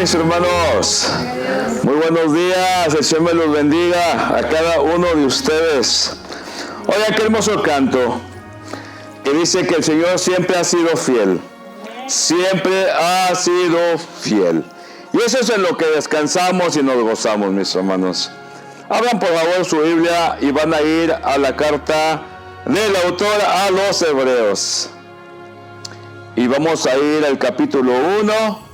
mis hermanos. Muy buenos días. El Señor me los bendiga a cada uno de ustedes. Oiga, qué hermoso canto que dice que el Señor siempre ha sido fiel. Siempre ha sido fiel. Y eso es en lo que descansamos y nos gozamos, mis hermanos. Abran por favor su Biblia y van a ir a la carta del autor a los Hebreos. Y vamos a ir al capítulo 1.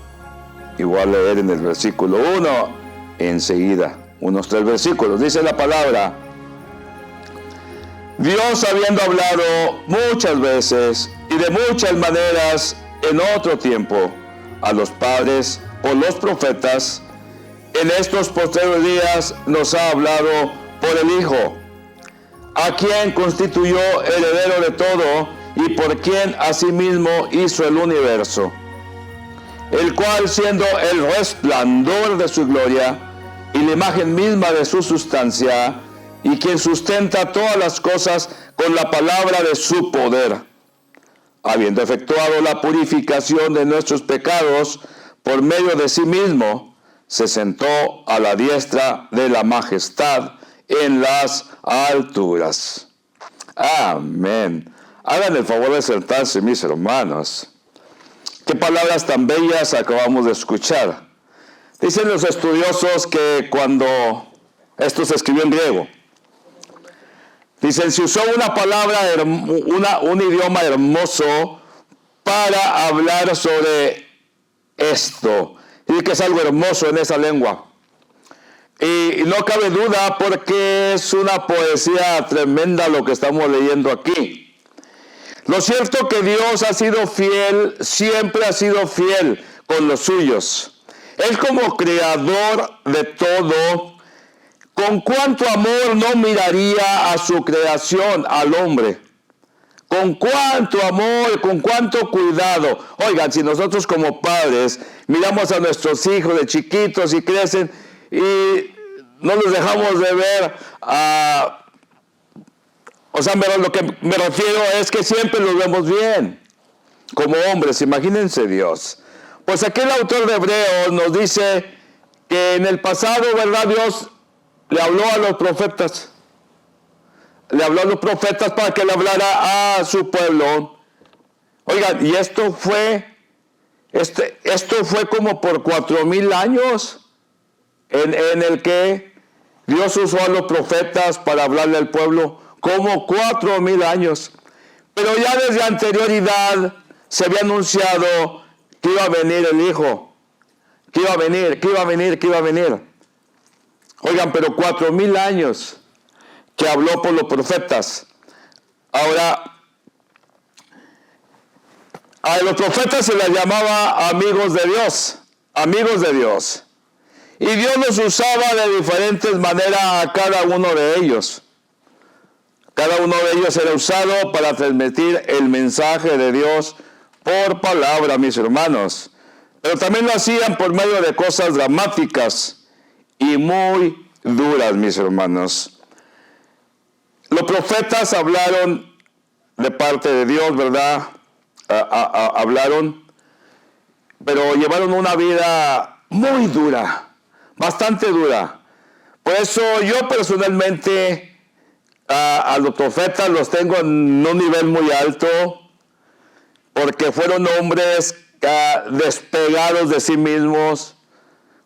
Y voy a leer en el versículo 1 enseguida. Unos 3 versículos. Dice la palabra: Dios, habiendo hablado muchas veces y de muchas maneras en otro tiempo a los padres por los profetas, en estos postreros días nos ha hablado por el Hijo, a quien constituyó heredero de todo y por quien asimismo hizo el universo, el cual, siendo el resplandor de su gloria y la imagen misma de su sustancia, y quien sustenta todas las cosas con la palabra de su poder, habiendo efectuado la purificación de nuestros pecados por medio de sí mismo, se sentó a la diestra de la majestad en las alturas. Amén. Hagan el favor de sentarse, mis hermanos. Qué palabras tan bellas acabamos de escuchar. Dicen los estudiosos que cuando esto se escribió en griego, dicen, se usó una palabra, un idioma hermoso para hablar sobre esto. Y que es algo hermoso en esa lengua. Y no cabe duda porque es una poesía tremenda lo que estamos leyendo aquí. Lo cierto que Dios ha sido fiel, siempre ha sido fiel con los suyos. Él, como creador de todo, con cuánto amor no miraría a su creación, al hombre. Con cuánto amor, con cuánto cuidado. Oigan, si nosotros como padres miramos a nuestros hijos de chiquitos y crecen y no los dejamos de ver, lo que me refiero es que siempre los vemos bien, como hombres, imagínense Dios. Pues aquí el autor de Hebreos nos dice que en el pasado, ¿verdad? Dios le habló a los profetas. Le habló a los profetas para que le hablara a su pueblo. Oigan, y esto fue como por 4,000 años en el que Dios usó a los profetas para hablarle al pueblo, como 4,000 años. Pero ya desde anterioridad se había anunciado que iba a venir el Hijo, que iba a venir. Oigan, pero 4,000 años que habló por los profetas. Ahora, a los profetas se les llamaba amigos de Dios. Y Dios los usaba de diferentes maneras a cada uno de ellos. Cada uno de ellos era usado para transmitir el mensaje de Dios por palabra, mis hermanos. Pero también lo hacían por medio de cosas dramáticas y muy duras, mis hermanos. Los profetas hablaron de parte de Dios, ¿verdad? Hablaron, pero llevaron una vida muy dura, bastante dura. Por eso yo personalmente a los profetas los tengo en un nivel muy alto, porque fueron hombres despegados de sí mismos,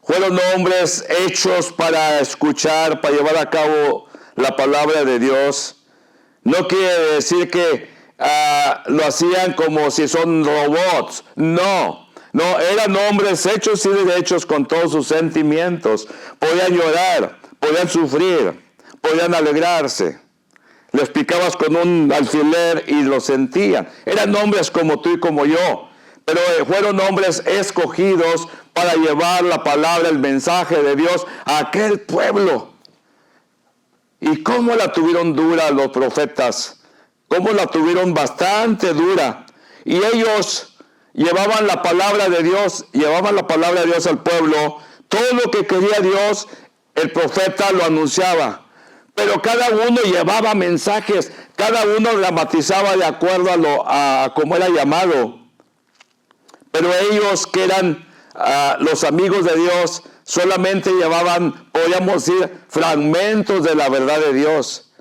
fueron hombres hechos para escuchar, para llevar a cabo la palabra de Dios. No quiere decir que lo hacían como si son robots. No, eran hombres hechos y derechos con todos sus sentimientos. Podían llorar, podían sufrir, podían alegrarse. Les picabas con un alfiler y lo sentían. Eran hombres como tú y como yo, pero fueron hombres escogidos para llevar la palabra, el mensaje de Dios a aquel pueblo. ¿Y cómo la tuvieron dura los profetas? ¿Cómo la tuvieron bastante dura? Y ellos llevaban la palabra de Dios al pueblo. Todo lo que quería Dios, el profeta lo anunciaba. Pero cada uno llevaba mensajes, cada uno dramatizaba de acuerdo a cómo era llamado. Pero ellos, que eran los amigos de Dios solamente llevaban, podríamos decir, fragmentos de la verdad de Dios.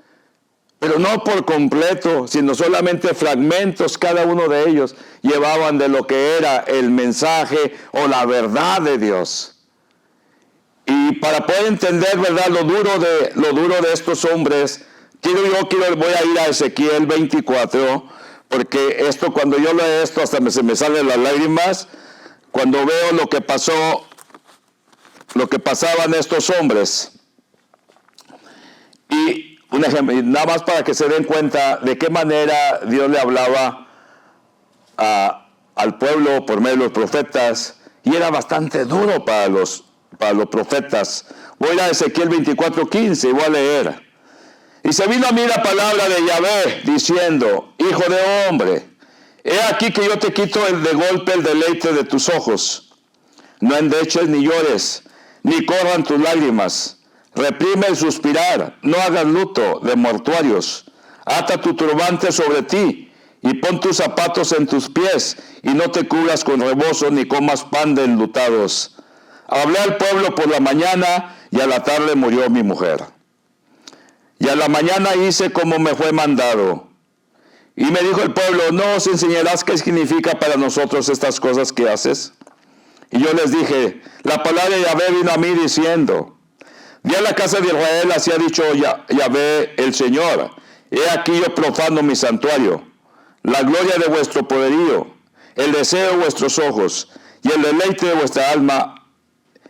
Pero no por completo, sino solamente fragmentos, cada uno de ellos llevaban de lo que era el mensaje o la verdad de Dios. Y para poder entender, ¿verdad?, lo duro de estos hombres, voy a ir a Ezequiel 24, porque esto, cuando yo leo esto, hasta se me salen las lágrimas, cuando veo lo que pasaban estos hombres. Y un ejemplo, nada más para que se den cuenta de qué manera Dios le hablaba al pueblo por medio de los profetas, y era bastante duro para los profetas. Voy a ir a Ezequiel 24:15 y voy a leer. Y se vino a mí la palabra de Yahvé, diciendo: hijo de hombre, he aquí que yo te quito de golpe el deleite de tus ojos. No endeches ni llores, ni corran tus lágrimas. Reprime el suspirar, no hagas luto de mortuorios. Ata tu turbante sobre ti, y pon tus zapatos en tus pies, y no te cubras con rebozo, ni comas pan de enlutados. Hablé al pueblo por la mañana, y a la tarde murió mi mujer. Y a la mañana hice como me fue mandado. Y me dijo el pueblo: ¿no os enseñarás qué significa para nosotros estas cosas que haces? Y yo les dije: la palabra de Yahvé vino a mí diciendo: di a la casa de Israel, así ha dicho Yahvé el Señor: he aquí yo profano mi santuario, la gloria de vuestro poderío, el deseo de vuestros ojos, y el deleite de vuestra alma,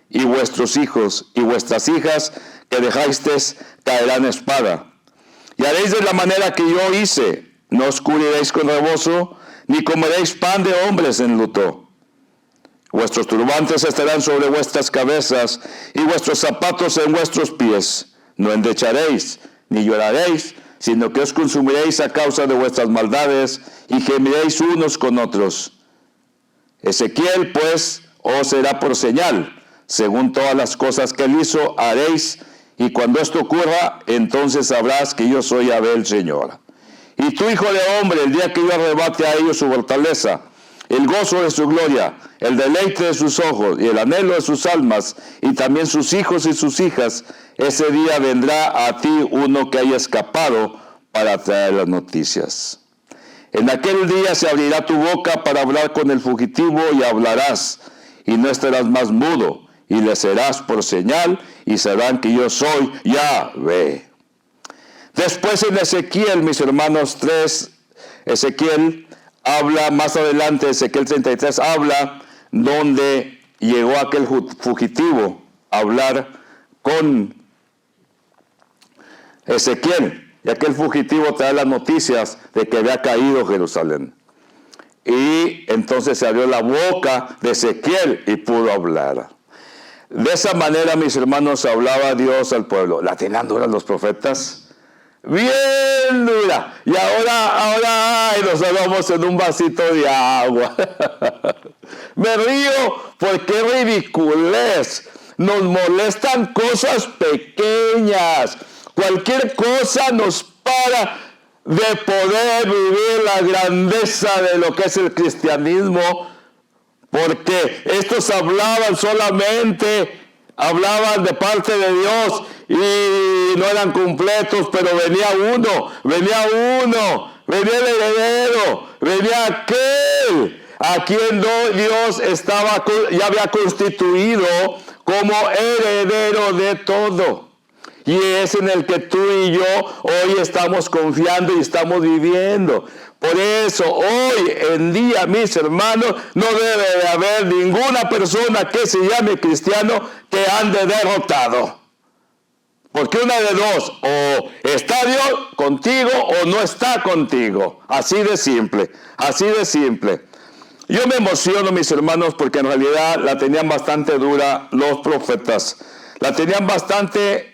y vuestros hijos y vuestras hijas que dejasteis caerán espada. Y haréis de la manera que yo hice: no os cubriréis con rebozo, ni comeréis pan de hombres en luto. Vuestros turbantes estarán sobre vuestras cabezas, y vuestros zapatos en vuestros pies. No endecharéis, ni lloraréis, sino que os consumiréis a causa de vuestras maldades, y gemiréis unos con otros. Ezequiel, pues, os será por señal, según todas las cosas que él hizo, haréis, y cuando esto ocurra, entonces sabrás que yo soy Yahvé el Señor. Y tú, hijo de hombre, el día que yo arrebate a ellos su fortaleza, el gozo de su gloria, el deleite de sus ojos y el anhelo de sus almas, y también sus hijos y sus hijas, ese día vendrá a ti uno que haya escapado para traer las noticias. En aquel día se abrirá tu boca para hablar con el fugitivo, y hablarás, y no estarás más mudo, y le serás por señal, y sabrán que yo soy Yahvé. Después en Ezequiel, mis hermanos, 3, Ezequiel habla más adelante, Ezequiel 33 habla donde llegó aquel fugitivo a hablar con Ezequiel, y aquel fugitivo trae las noticias de que había caído Jerusalén. Y entonces se abrió la boca de Ezequiel y pudo hablar. De esa manera, mis hermanos, hablaba Dios al pueblo. ¿La tenían dura los profetas? Bien dura. Y ahora nos hablamos en un vasito de agua. Me río porque ridiculez. Nos molestan cosas pequeñas. Cualquier cosa nos para de poder vivir la grandeza de lo que es el cristianismo. Porque estos hablaban de parte de Dios y no eran completos, pero venía el heredero, venía aquel a quien Dios ya había constituido como heredero de todo. Y es en el que tú y yo hoy estamos confiando y estamos viviendo. Por eso hoy en día, mis hermanos, no debe de haber ninguna persona que se llame cristiano que ande derrotado. Porque una de dos: o está Dios contigo o no está contigo. Así de simple, así de simple. Yo me emociono, mis hermanos, porque en realidad la tenían bastante dura los profetas. La tenían bastante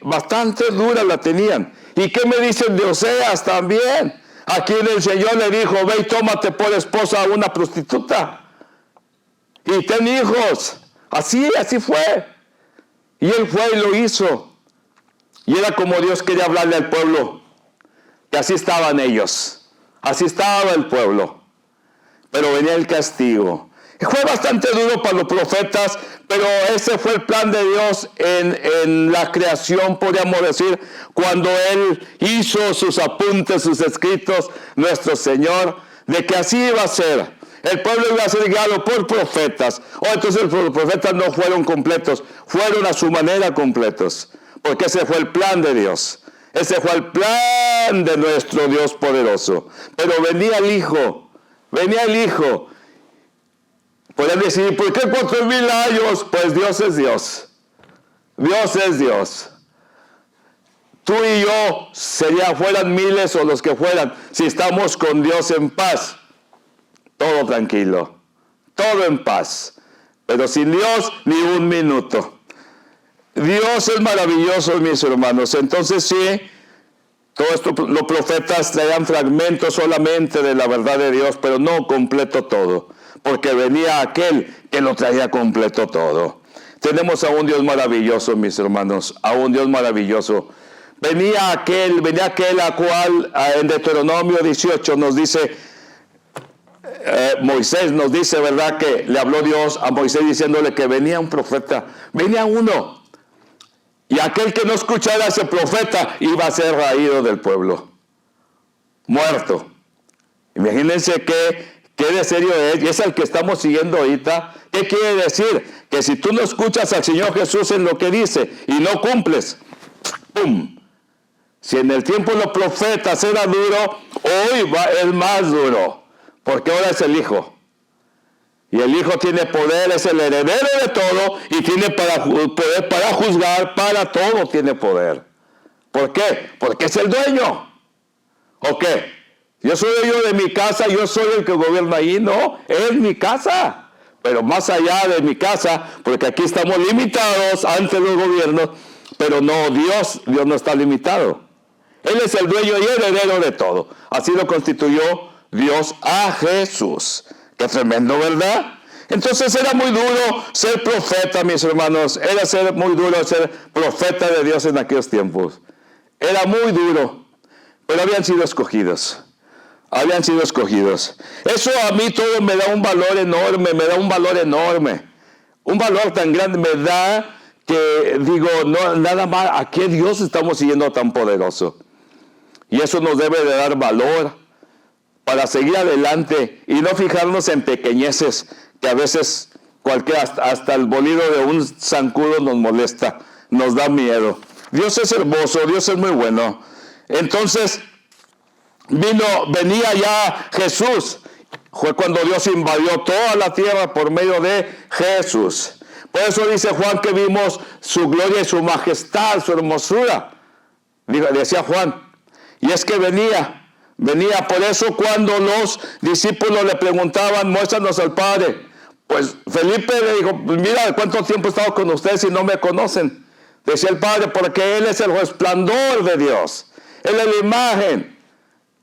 dura la tenían. ¿Y qué me dicen de Oseas también? A quien el Señor le dijo: ve y tómate por esposa a una prostituta y ten hijos. Así fue. Y él fue y lo hizo. Y era como Dios quería hablarle al pueblo. Que así estaban ellos. Así estaba el pueblo. Pero venía el castigo. Fue bastante duro para los profetas, pero ese fue el plan de Dios en la creación, podríamos decir, cuando Él hizo sus apuntes, sus escritos, nuestro Señor, de que así iba a ser. El pueblo iba a ser guiado por profetas. Entonces los profetas no fueron completos, fueron a su manera completos, porque ese fue el plan de Dios. Ese fue el plan de nuestro Dios poderoso. Pero venía el Hijo. Pueden decir, ¿por qué 4,000 años? Pues Dios es Dios. Dios es Dios. Tú y yo, fueran miles o los que fueran, si estamos con Dios en paz, todo tranquilo, todo en paz. Pero sin Dios, ni un minuto. Dios es maravilloso, mis hermanos. Entonces sí, todo esto, los profetas traían fragmentos solamente de la verdad de Dios, pero no completo todo. Porque venía aquel que lo traía completo todo. Tenemos a un Dios maravilloso, mis hermanos, a un Dios maravilloso. Venía aquel a cual en Deuteronomio 18 nos dice, Moisés nos dice, ¿verdad? Que le habló Dios a Moisés diciéndole que venía un profeta, venía uno. Y aquel que no escuchara a ese profeta iba a ser raído del pueblo, muerto. Imagínense qué de serio es, y es el que estamos siguiendo ahorita. ¿Qué quiere decir? Que si tú no escuchas al Señor Jesús en lo que dice y no cumples, ¡pum! Si en el tiempo de los profetas era duro, hoy es más duro, porque ahora es el Hijo. Y el Hijo tiene poder, es el heredero de todo, y tiene poder para juzgar, para todo tiene poder. ¿Por qué? Porque es el dueño. ¿O qué? Yo soy dueño de mi casa, yo soy el que gobierna ahí. No, es mi casa. Pero más allá de mi casa, porque aquí estamos limitados ante los gobiernos, pero no, Dios no está limitado. Él es el dueño y heredero de todo. Así lo constituyó Dios a Jesús. Qué tremendo, ¿verdad? Entonces era muy duro ser profeta, mis hermanos. Era muy duro ser profeta de Dios en aquellos tiempos. Era muy duro, pero habían sido escogidos. Habían sido escogidos. Eso a mí todo me da un valor enorme, Un valor tan grande me da que digo, no, nada más, ¿a qué Dios estamos siguiendo tan poderoso? Y eso nos debe de dar valor para seguir adelante y no fijarnos en pequeñeces que a veces hasta el bolido de un zancudo nos molesta, nos da miedo. Dios es hermoso, Dios es muy bueno. Entonces, venía ya Jesús. Fue cuando Dios invadió toda la tierra por medio de Jesús. Por eso dice Juan que vimos su gloria y su majestad, su hermosura. Decía Juan. Y es que venía. Por eso cuando los discípulos le preguntaban, muéstranos al Padre. Pues Felipe le dijo, mira, ¿cuánto tiempo he estado con ustedes y no me conocen? Decía el Padre, porque Él es el resplandor de Dios. Él es la imagen,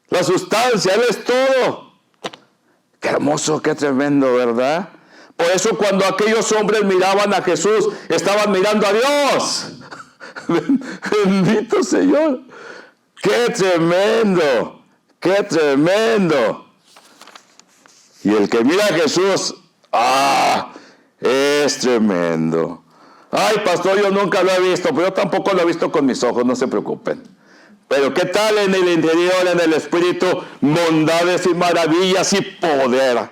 la sustancia, Él es todo. Qué hermoso, qué tremendo, ¿verdad? Por eso cuando aquellos hombres miraban a Jesús, estaban mirando a Dios. Bendito Señor. Qué tremendo, qué tremendo. Y el que mira a Jesús, es tremendo. Ay, pastor, yo nunca lo he visto, pero yo tampoco lo he visto con mis ojos, no se preocupen. Pero ¿qué tal en el interior, en el espíritu? Bondades y maravillas y poder.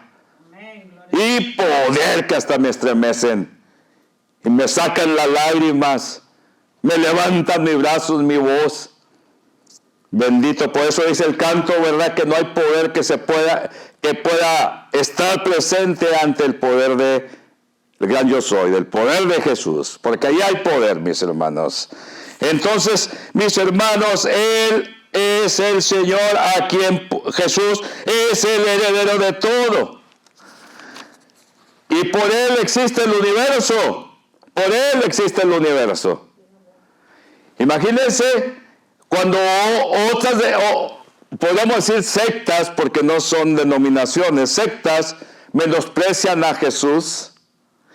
Amén, y poder que hasta me estremecen. Y me sacan las lágrimas. Me levantan mis brazos, mi voz. Bendito, por eso dice el canto, ¿verdad? Que no hay poder que pueda estar presente ante el poder del gran yo soy, del poder de Jesús. Porque ahí hay poder, mis hermanos. Entonces, mis hermanos, Él es el Señor a quien Jesús es el heredero de todo. Y por Él existe el universo. Por Él existe el universo. Imagínense cuando podemos decir sectas, porque no son denominaciones, sectas menosprecian a Jesús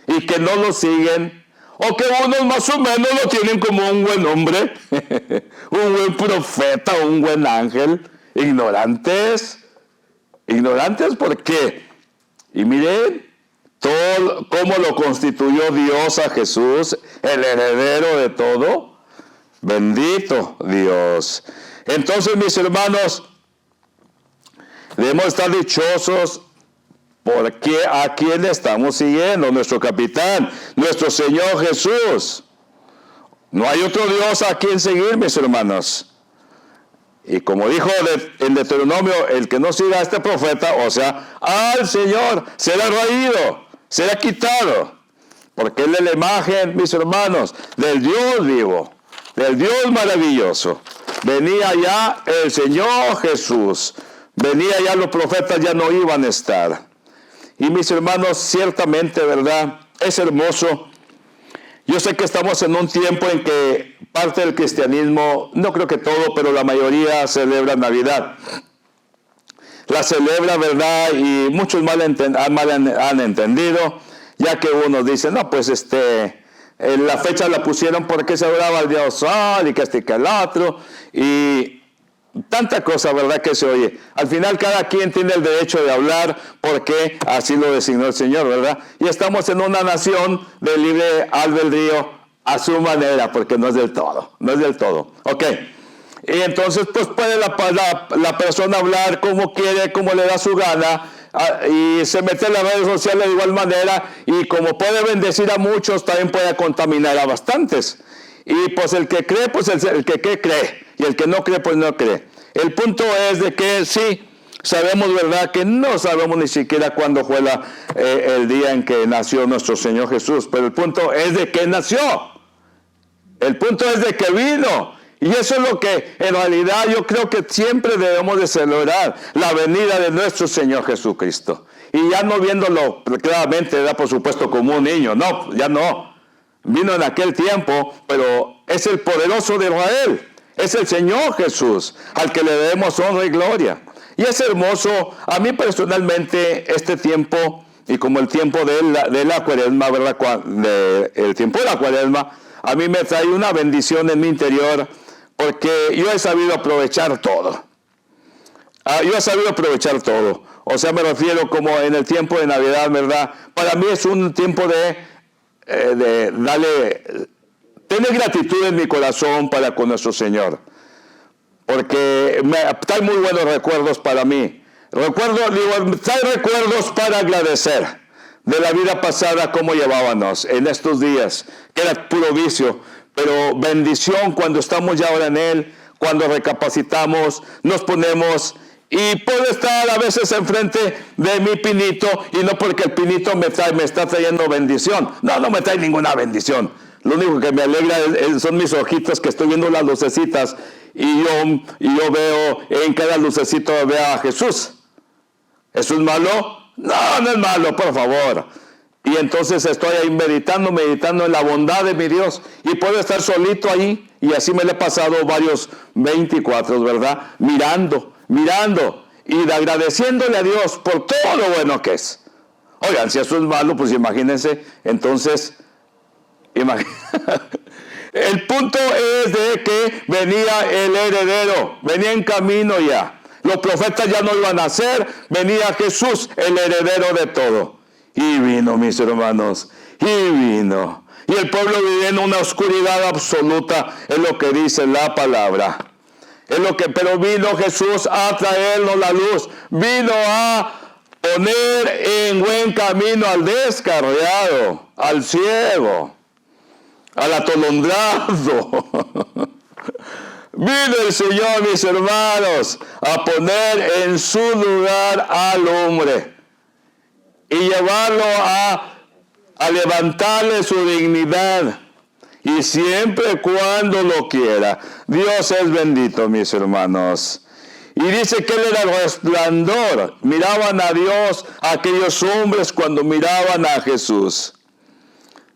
y que no lo siguen. O que unos más o menos lo tienen como un buen hombre, un buen profeta, un buen ángel. Ignorantes. ¿Por qué? Y miren, todo, cómo lo constituyó Dios a Jesús, el heredero de todo. Bendito Dios. Entonces, mis hermanos, debemos estar dichosos porque a quién estamos siguiendo, nuestro capitán, nuestro Señor Jesús. No hay otro Dios a quien seguir, mis hermanos. Y como dijo en Deuteronomio, el que no siga a este profeta, o sea, al Señor, será raído, será quitado. Porque Él es la imagen, mis hermanos, del Dios vivo, del Dios maravilloso. Venía ya el Señor Jesús. Venía ya, los profetas ya no iban a estar. Y mis hermanos, ciertamente, ¿verdad? Es hermoso. Yo sé que estamos en un tiempo en que parte del cristianismo, no creo que todo, pero la mayoría celebra Navidad. La celebra, ¿verdad? Y muchos mal han entendido, ya que unos dicen, no, pues la fecha la pusieron porque se oraba el Dios Sol y que este que el otro, y tanta cosa, ¿verdad?, que se oye. Al final cada quien tiene el derecho de hablar porque así lo designó el Señor, ¿verdad? Y estamos en una nación de libre albedrío a su manera, porque no es del todo, ¿ok? Y entonces pues puede la persona hablar como quiere, como le da su gana, y se mete en las redes sociales de igual manera, y como puede bendecir a muchos, también puede contaminar a bastantes. Y pues el que cree, pues el que cree, y el que no cree, pues no cree. El punto es de que sí, sabemos, ¿verdad?, que no sabemos ni siquiera cuándo fue el día en que nació nuestro Señor Jesús, pero el punto es de que nació. El punto es de que vino. Y eso es lo que en realidad yo creo que siempre debemos de celebrar, la venida de nuestro Señor Jesucristo. Y ya no viéndolo claramente, ¿verdad?, por supuesto, como un niño, no, ya no. Vino en aquel tiempo, pero es el poderoso de Israel. Es el Señor Jesús, al que le debemos honra y gloria. Y es hermoso, a mí personalmente, este tiempo, y como el tiempo de la cuaresma, ¿verdad?, el tiempo de la cuaresma, a mí me trae una bendición en mi interior, porque yo he sabido aprovechar todo. O sea, me refiero como en el tiempo de Navidad, ¿verdad? Para mí es un tiempo de tener gratitud en mi corazón para con nuestro Señor, porque trae muy buenos recuerdos para mí. Trae recuerdos para agradecer de la vida pasada, cómo llevábamos en estos días, que era puro vicio, pero bendición cuando estamos ya ahora en Él, cuando recapacitamos, nos ponemos. Y puedo estar a veces enfrente de mi pinito, y no porque el pinito me está trayendo bendición. No me trae ninguna bendición. Lo único que me alegra son mis ojitos, que estoy viendo las lucecitas, y yo veo en cada lucecito veo a Jesús. ¿Eso es malo? No es malo, por favor. Y entonces estoy ahí meditando en la bondad de mi Dios, y puedo estar solito ahí, y así me lo he pasado varios 24, ¿verdad? Mirando y agradeciéndole a Dios por todo lo bueno que es. Oigan, si eso es malo, pues imagínense, entonces, el punto es de que venía el heredero, venía en camino ya. Los profetas ya no iban a ser, venía Jesús, el heredero de todo. Y vino, mis hermanos, y vino. Y el pueblo vivía en una oscuridad absoluta, es lo que dice la palabra. Pero vino Jesús a traernos la luz, vino a poner en buen camino al descarriado, al ciego, al atolondrado. Vino el Señor, mis hermanos, a poner en su lugar al hombre y llevarlo a levantarle su dignidad. Y siempre y cuando lo quiera. Dios es bendito, mis hermanos. Y dice que Él era el resplandor. Miraban a Dios aquellos hombres cuando miraban a Jesús.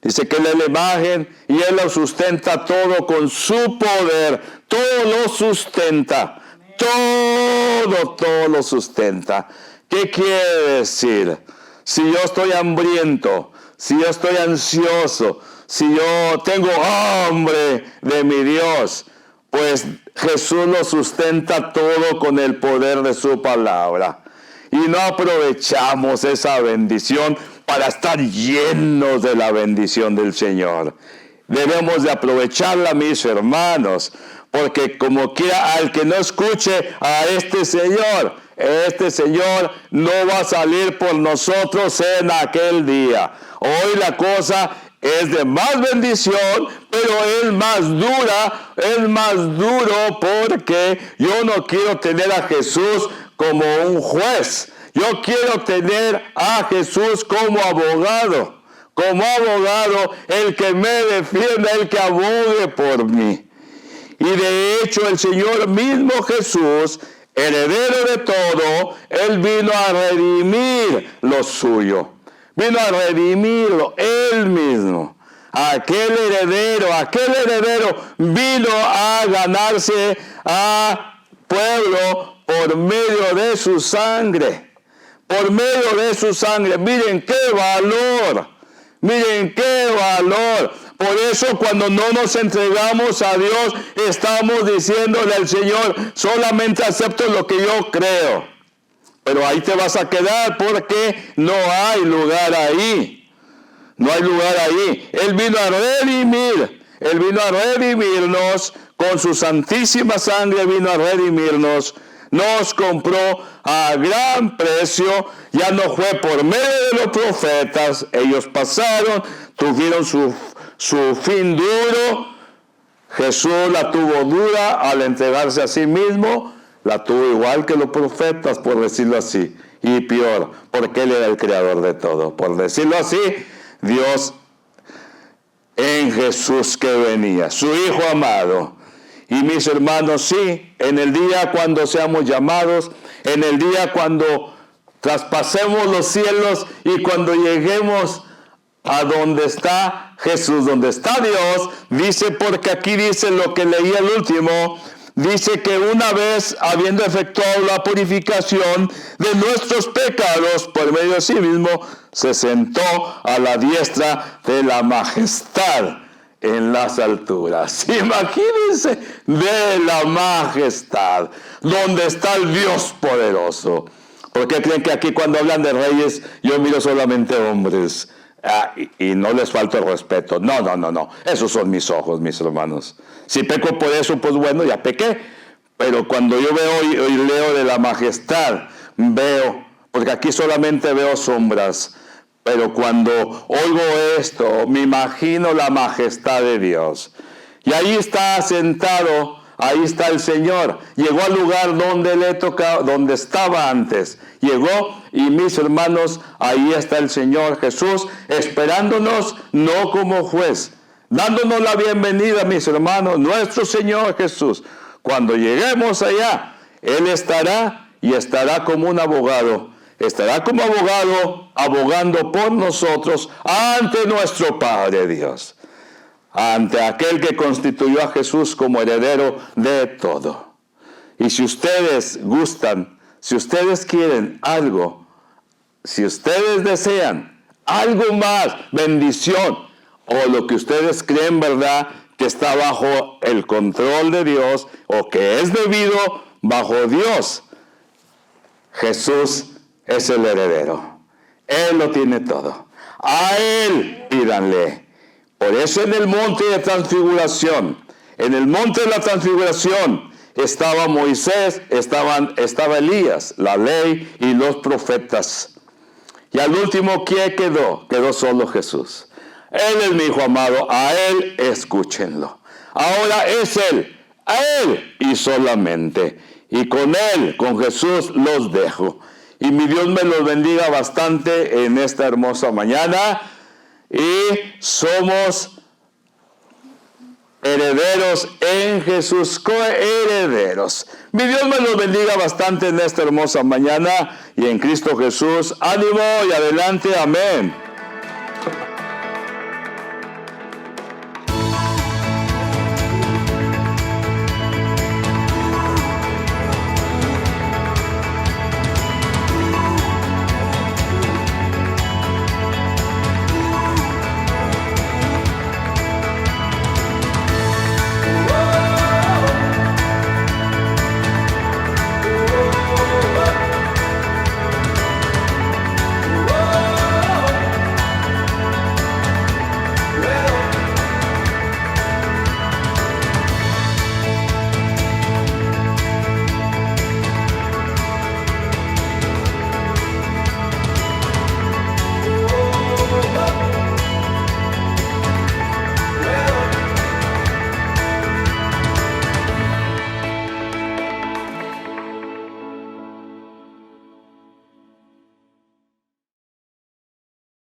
Dice que Él es la imagen y Él lo sustenta todo con su poder. Todo lo sustenta. Todo lo sustenta. ¿Qué quiere decir? Si yo estoy hambriento, si yo estoy ansioso, si yo tengo hambre de mi Dios, pues Jesús lo sustenta todo con el poder de su palabra. Y no aprovechamos esa bendición para estar llenos de la bendición del Señor. Debemos de aprovecharla, mis hermanos, porque como quiera al que no escuche a este Señor no va a salir por nosotros en aquel día. Hoy la cosa es de más bendición, pero es más duro porque yo no quiero tener a Jesús como un juez. Yo quiero tener a Jesús como abogado, el que me defienda, el que abogue por mí. Y de hecho el Señor mismo Jesús, heredero de todo, Él vino a redimir lo suyo. Vino a redimirlo Él mismo. Aquel heredero vino a ganarse a pueblo por medio de su sangre. Por medio de su sangre. Miren qué valor. Por eso cuando no nos entregamos a Dios, estamos diciéndole al Señor, solamente acepto lo que yo creo. Pero ahí te vas a quedar porque no hay lugar ahí. Él vino a redimirnos con su santísima sangre, vino a redimirnos. Nos compró a gran precio, ya no fue por medio de los profetas, ellos pasaron, tuvieron su fin duro. Jesús la tuvo dura al entregarse a sí mismo, la tuvo igual que los profetas, por decirlo así, y peor, porque Él era el creador de todo. Por decirlo así, Dios en Jesús que venía, su Hijo amado. Y mis hermanos, sí, en el día cuando seamos llamados, en el día cuando traspasemos los cielos y cuando lleguemos a donde está Jesús, donde está Dios, dice, porque aquí dice lo que leí el último, dice que una vez habiendo efectuado la purificación de nuestros pecados por medio de sí mismo, se sentó a la diestra de la majestad en las alturas. Imagínense, de la majestad, donde está el Dios poderoso. ¿Por qué creen que aquí cuando hablan de reyes yo miro solamente hombres? Y no les falta el respeto. No. Esos son mis ojos, mis hermanos. Si peco por eso, pues bueno, ya pequé. Pero cuando yo veo y leo de la majestad, veo, porque aquí solamente veo sombras. Pero cuando oigo esto, me imagino la majestad de Dios. Y ahí está sentado, ahí está el Señor. Llegó al lugar donde le tocaba, donde estaba antes. Llegó y mis hermanos, ahí está el Señor Jesús, esperándonos no como juez, dándonos la bienvenida, mis hermanos, nuestro Señor Jesús. Cuando lleguemos allá, Él estará y estará como un abogado. Estará como abogado, abogando por nosotros ante nuestro Padre Dios, ante aquel que constituyó a Jesús como heredero de todo. Y si ustedes gustan, si ustedes quieren algo, si ustedes desean algo más, bendición, o lo que ustedes creen, ¿verdad?, que está bajo el control de Dios, o que es debido bajo Dios, Jesús es el heredero. Él lo tiene todo. A Él pídanle. Por eso en el monte de transfiguración, estaba Moisés, estaba Elías, la ley y los profetas. Y al último, ¿quién quedó? Quedó solo Jesús. Él es mi Hijo amado, a Él escúchenlo. Ahora es Él, a Él y solamente. Y con Él, con Jesús, los dejo. Y mi Dios me los bendiga bastante en esta hermosa mañana. Y somos herederos en Jesús, coherederos. Mi Dios me los bendiga bastante en esta hermosa mañana. Y en Cristo Jesús, ánimo y adelante. Amén.